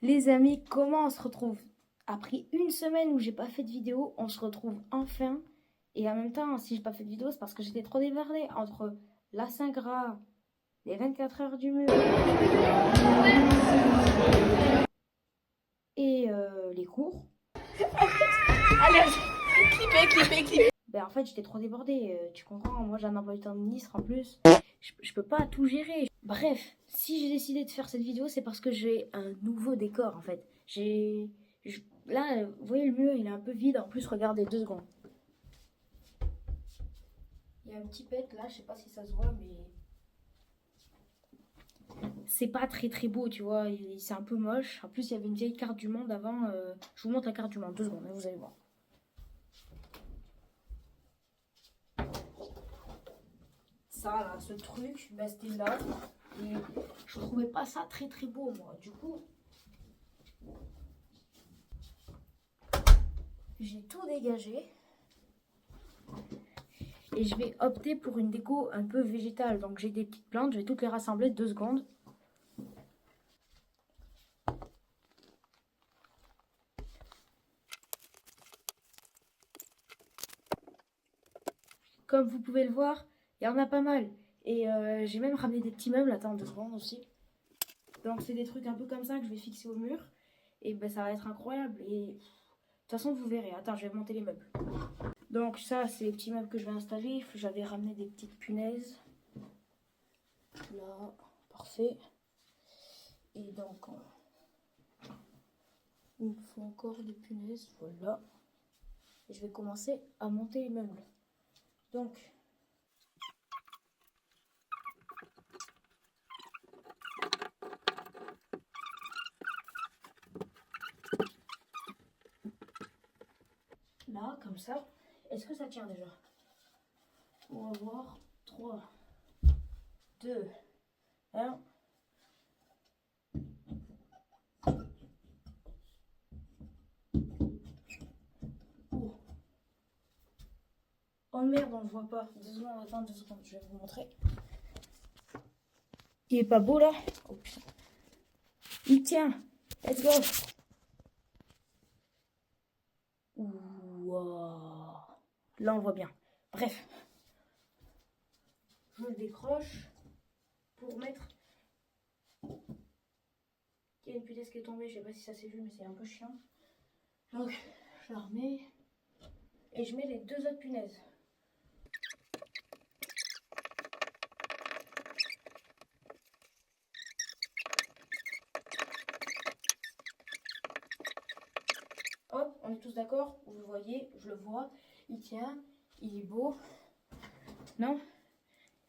Les amis, comment on se retrouve? Après une semaine où j'ai pas fait de vidéo, on se retrouve enfin. Et en même temps, si j'ai pas fait de vidéo, c'est parce que j'étais trop débordée entre la Saint-Gras, les 24 heures du mur et les cours. Allez, clipez. Ben, en fait, j'étais trop débordée. Tu comprends? Moi, j'ai un emploi du temps de ministre en plus. Je peux pas tout gérer. Bref, si j'ai décidé de faire cette vidéo, c'est parce que j'ai un nouveau décor en fait. Là, vous voyez, le mur il est un peu vide. En plus, regardez 2 secondes. Il y a un petit pet là, je sais pas si ça se voit, mais c'est pas très beau, tu vois. C'est un peu moche. En plus, il y avait une vieille carte du monde avant. Je vous montre la carte du monde, 2 secondes, vous allez voir. Ça là, ce truc, ben, c'était là. Et je trouvais pas ça très beau, moi. Du coup, j'ai tout dégagé. Et je vais opter pour une déco un peu végétale. Donc j'ai des petites plantes, je vais toutes les rassembler 2 secondes. Comme vous pouvez le voir, il y en a pas mal. Et j'ai même ramené des petits meubles, attends 2 secondes aussi. Donc c'est des trucs un peu comme ça que je vais fixer au mur. Et ben ça va être incroyable. Et de toute façon vous verrez, attends je vais monter les meubles. Donc ça c'est les petits meubles que je vais installer. J'avais ramené des petites punaises. Là, parfait. Et donc il me faut encore des punaises, voilà. Et je vais commencer à monter les meubles. Donc, là, comme ça. Est-ce que ça tient déjà? On va voir. 3, 2, 1. Oh. Oh merde, on ne voit pas. 2 secondes, attends 2 secondes, je vais vous montrer. Il est pas beau là? Oh putain. Il tient. Let's go. Wow. Là, on voit bien. Bref. Je le décroche pour mettre. Il y a une punaise qui est tombée, je sais pas si ça s'est vu, mais c'est un peu chiant. Donc, je la remets. Et je mets les 2 autres punaises. Hop, on est tous d'accord? Vous le voyez, je le vois. Il tient, il est beau. Non?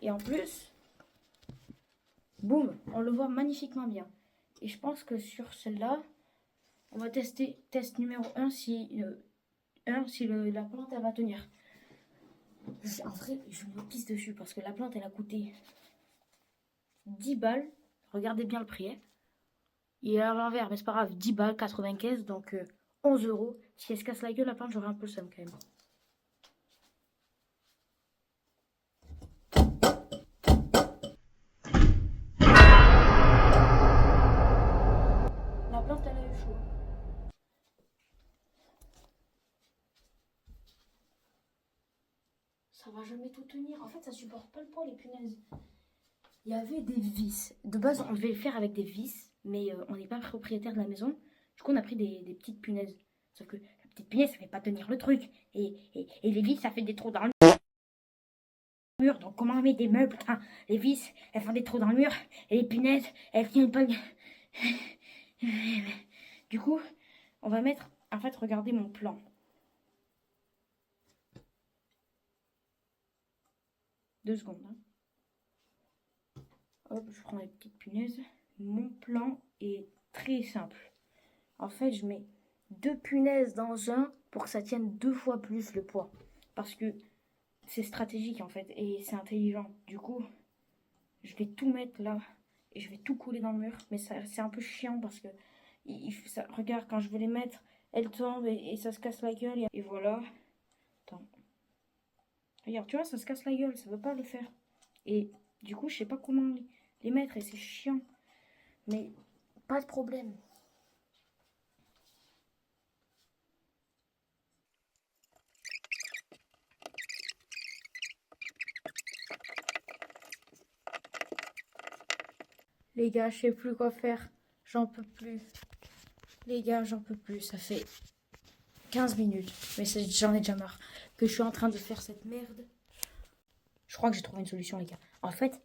Et en plus, boum, on le voit magnifiquement bien. Et je pense que sur celle-là, on va tester test numéro 1 si, la plante elle va tenir. En vrai, je me pisse dessus parce que la plante elle a coûté 10 balles. Regardez bien le prix. Hein. Il est à l'envers, mais c'est pas grave. 10 balles, 95, donc 11 euros. Si elle se casse la gueule, la plante, j'aurai un peu le seum quand même. La plante, elle a eu chaud. Ça va jamais tout tenir. En fait, ça supporte pas le poids, les punaises. Il y avait des vis. De base, on devait le faire avec des vis, mais on n'est pas propriétaire de la maison. Du coup, on a pris des petites punaises. Sauf que la petite punaise, ça fait pas tenir le truc. Et les vis, ça fait des trous dans le mur. Donc, comment on met des meubles hein? Les vis, elles font des trous dans le mur. Et les punaises, elles tiennent pas. Du coup, on va mettre. En fait, regardez mon plan. Deux secondes. Hein. Hop, je prends les petites punaises. Mon plan est très simple. En fait, je mets 2 punaises dans un pour que ça tienne 2 fois plus le poids. Parce que c'est stratégique en fait et c'est intelligent. Du coup, je vais tout mettre là et je vais tout couler dans le mur. Mais c'est un peu chiant parce que regarde, quand je vais les mettre, elles tombent et ça se casse la gueule. Et voilà. Attends. Regarde, tu vois, ça se casse la gueule, ça veut pas le faire. Et du coup, je sais pas comment les mettre et c'est chiant. Mais pas de problème. Les gars, je sais plus quoi faire. J'en peux plus. Les gars, j'en peux plus. Ça fait 15 minutes. Mais j'en ai déjà marre. Que je suis en train de faire cette merde. Je crois que j'ai trouvé une solution, les gars. En fait,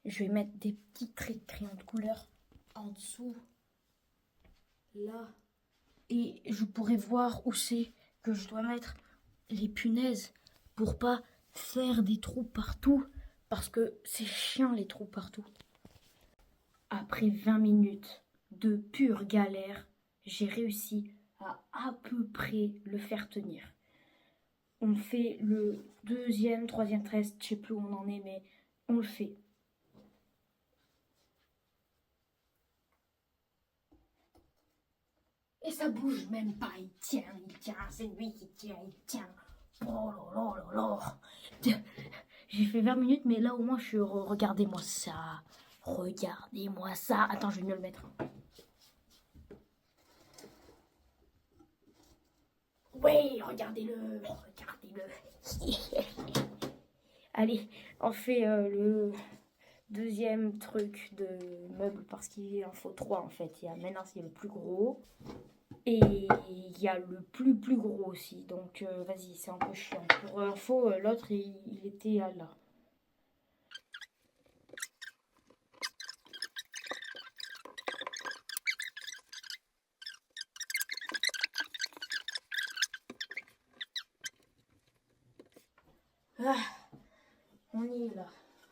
je vais mettre des petits traits de crayon de couleur en dessous. Là. Et je pourrai voir où c'est que je dois mettre les punaises pour pas faire des trous partout. Parce que c'est chiant les trous partout. Après 20 minutes de pure galère, j'ai réussi à peu près le faire tenir. On fait le deuxième, troisième test, je sais plus où on en est, mais on le fait. Et ça bouge même pas, il tient, c'est lui qui tient, il tient. Oh là là là là. J'ai fait 20 minutes, mais là au moins je suis heureux. Regardez-moi ça. Regardez-moi ça. Attends, je vais mieux le mettre. Oui, regardez-le. Regardez-le. Allez, on fait le deuxième truc de meuble parce qu'il en faut 3 en fait. Maintenant, c'est le plus gros. Et il y a le plus gros aussi. Donc, vas-y, c'est un peu chiant. Pour info, l'autre, il était là. Ah, on y est là.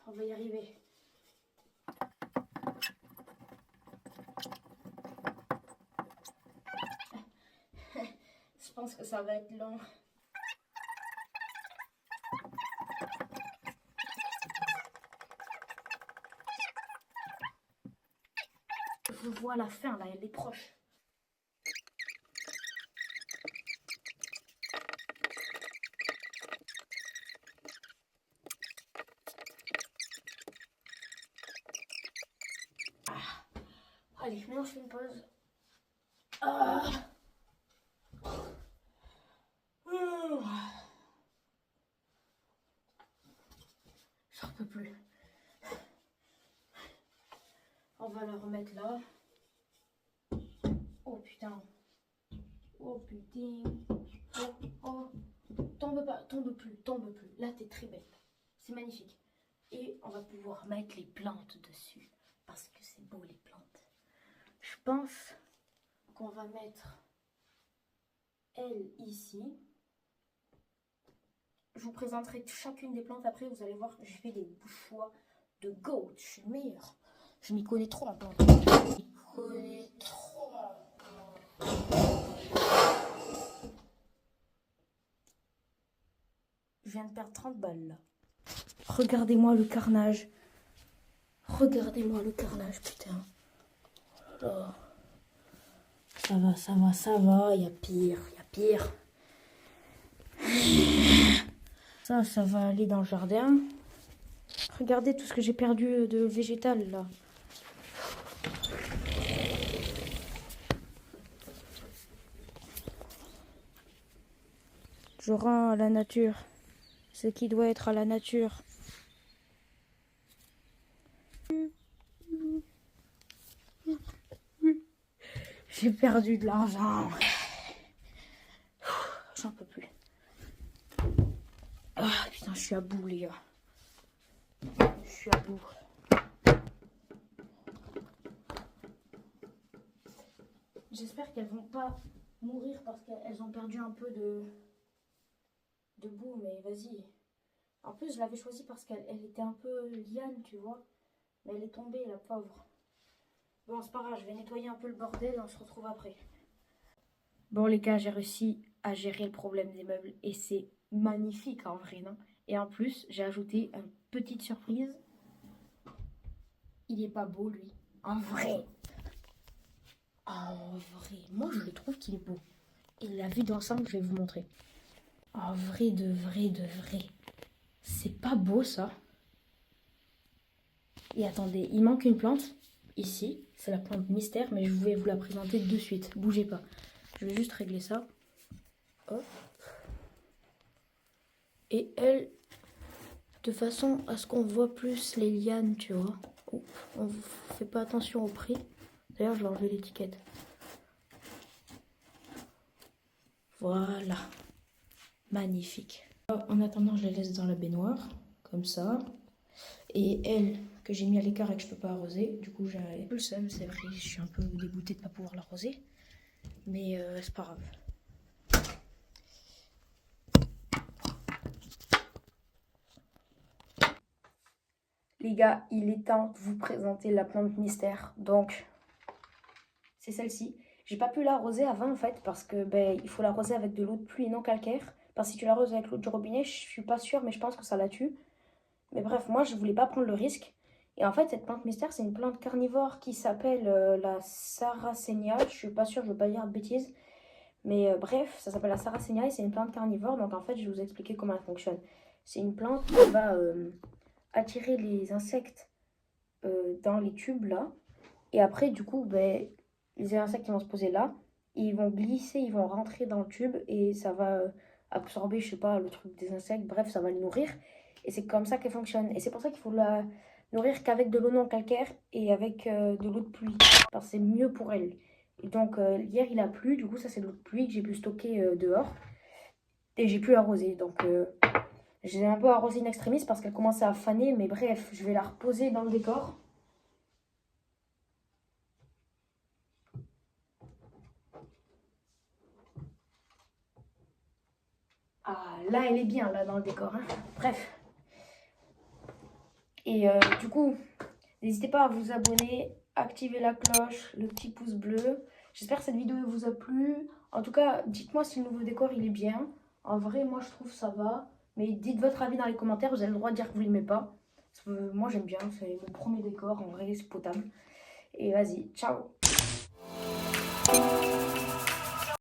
On va y arriver. Je pense que ça va être long. Je vois la fin là, elle est proche. Ah. Allez, maintenant je fais une pause. Ah. J'en peux plus. On va la remettre là. Oh putain. Oh putain. Oh, oh. Tombe pas, tombe plus, tombe plus. Là, t'es très belle. C'est magnifique. Et on va pouvoir mettre les plantes dessus. Parce que c'est beau les plantes. Je pense qu'on va mettre elle ici. Je vous présenterai chacune des plantes après. Vous allez voir, je fais des choix de goat. Je suis meilleure. Je m'y connais trop en plantes. Je m'y connais trop en plantes. Je viens de perdre 30 balles là. Regardez-moi le carnage. Regardez-moi le carnage, putain. Oh. Ça va, ça va, ça va. Il y a pire, il y a pire. Ça va aller dans le jardin. Regardez tout ce que j'ai perdu de végétal là. Je rends à la nature ce qui doit être à la nature. J'ai perdu de l'argent. J'en peux plus. Ah putain, je suis à bout les gars. Je suis à bout. J'espère qu'elles vont pas mourir parce qu'elles ont perdu un peu de boue, mais vas-y. En plus, je l'avais choisie parce qu'elle était un peu liane, tu vois. Mais elle est tombée, la pauvre. Bon, c'est pas grave, je vais nettoyer un peu le bordel, on se retrouve après. Bon les gars, j'ai réussi à gérer le problème des meubles et c'est magnifique en vrai, non? Et en plus, j'ai ajouté une petite surprise. Il est pas beau lui, en vrai. En vrai, moi je le trouve qu'il est beau. Et la vue d'ensemble, je vais vous montrer. En vrai, de vrai, de vrai. C'est pas beau ça. Et attendez, il manque une plante. Ici, c'est la plante mystère, mais je vais vous la présenter de suite. Bougez pas. Je vais juste régler ça. Hop. Et elle, de façon à ce qu'on voit plus les lianes, tu vois. On fait pas attention au prix. D'ailleurs, je vais enlever l'étiquette. Voilà. Magnifique. En attendant, je les laisse dans la baignoire. Comme ça. Et elle, que j'ai mis à l'écart et que je peux pas arroser. Du coup, j'ai un peu le seum, c'est vrai. Je suis un peu dégoûtée de pas pouvoir l'arroser. Mais c'est pas grave. Les gars, il est temps de vous présenter la plante mystère. Donc, c'est celle-ci. J'ai pas pu l'arroser avant en fait parce que il faut l'arroser avec de l'eau de pluie et non calcaire. Parce que si tu l'arroses avec l'eau du robinet, je suis pas sûre, mais je pense que ça la tue. Mais bref, moi je voulais pas prendre le risque. Et en fait, cette plante mystère, c'est une plante carnivore qui s'appelle la Sarracenia. Je suis pas sûre, je veux pas dire de bêtises. Mais bref, ça s'appelle la Sarracenia et c'est une plante carnivore. Donc en fait, je vais vous expliquer comment elle fonctionne. C'est une plante qui va attirer les insectes dans les tubes là. Et après, du coup, les insectes qui vont se poser là, ils vont glisser, ils vont rentrer dans le tube et ça va absorber, je sais pas, le truc des insectes. Bref, ça va les nourrir. Et c'est comme ça qu'elle fonctionne. Et c'est pour ça qu'il faut la nourrir qu'avec de l'eau non calcaire et avec de l'eau de pluie. Parce que c'est mieux pour elle. Et donc, hier, il a plu. Du coup, ça, c'est de l'eau de pluie que j'ai pu stocker dehors. Et j'ai pu arroser. Donc, j'ai un peu arrosé in extremis parce qu'elle commençait à faner. Mais bref, je vais la reposer dans le décor. Ah, là, elle est bien, là, dans le décor. Hein. Bref. Et du coup, n'hésitez pas à vous abonner, activer la cloche, le petit pouce bleu. J'espère que cette vidéo vous a plu. En tout cas, dites-moi si le nouveau décor, il est bien. En vrai, moi, je trouve ça va. Mais dites votre avis dans les commentaires. Vous avez le droit de dire que vous l'aimez pas. Parce que moi, j'aime bien. C'est mon premier décor. En vrai, c'est potable. Et vas-y, ciao!